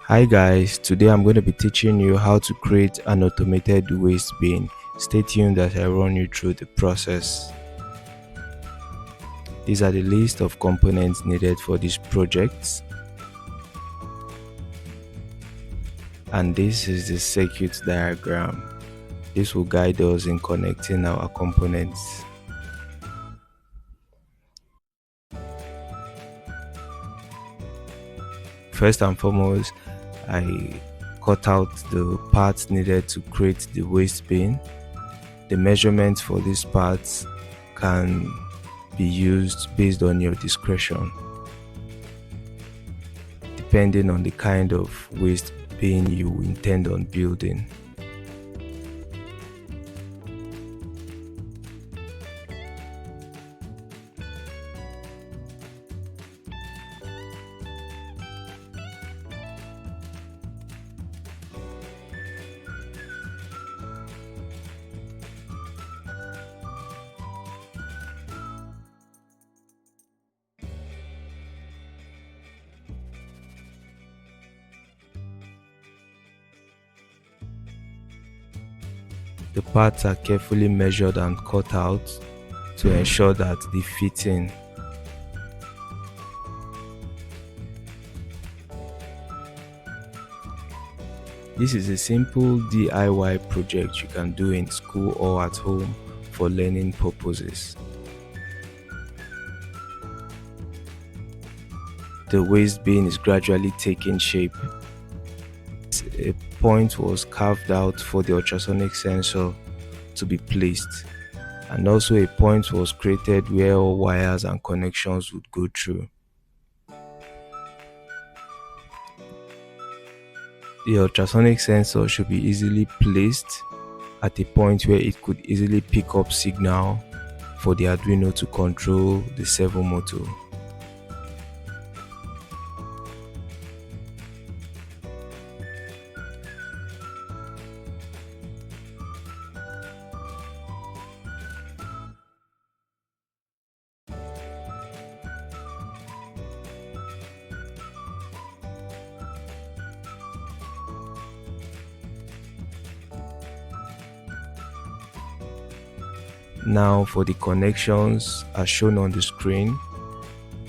Hi guys, today I'm going to be teaching you how to create an automated waste bin. Stay tuned as I run you through the process. These are the list of components needed for this project, and this is the circuit diagram. This will guide us in connecting our components. First and foremost, I cut out the parts needed to create the waste bin. The measurements for these parts can be used based on your discretion, depending on the kind of waste bin you intend on building. The parts are carefully measured and cut out to ensure that they fit in. This is a simple DIY project you can do in school or at home for learning purposes. The waste bin is gradually taking shape. A point was carved out for the ultrasonic sensor to be placed, and also a point was created where all wires and connections would go through. The ultrasonic sensor should be easily placed at a point where it could easily pick up signal for the Arduino to control the servo motor. Now for the connections as shown on the screen,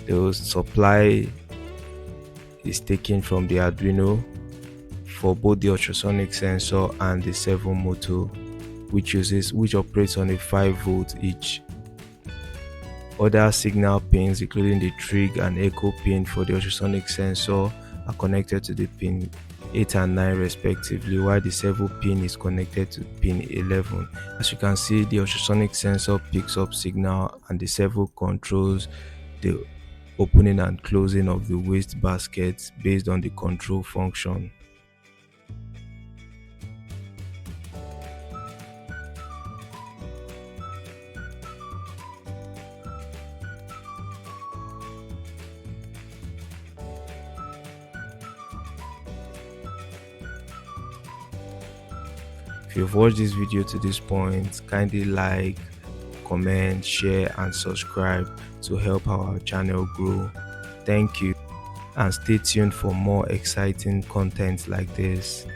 the supply is taken from the Arduino for both the ultrasonic sensor and the servo motor, which operates on a 5V each. Other signal pins, including the trig and echo pin for the ultrasonic sensor, are connected to the pin 8 and 9 respectively, while the servo pin is connected to pin 11. As you can see, the ultrasonic sensor picks up signal and the servo controls the opening and closing of the waste baskets based on the control function. If you've watched this video to this point, kindly like, comment, share and subscribe to help our channel grow. Thank you, and stay tuned for more exciting content like this.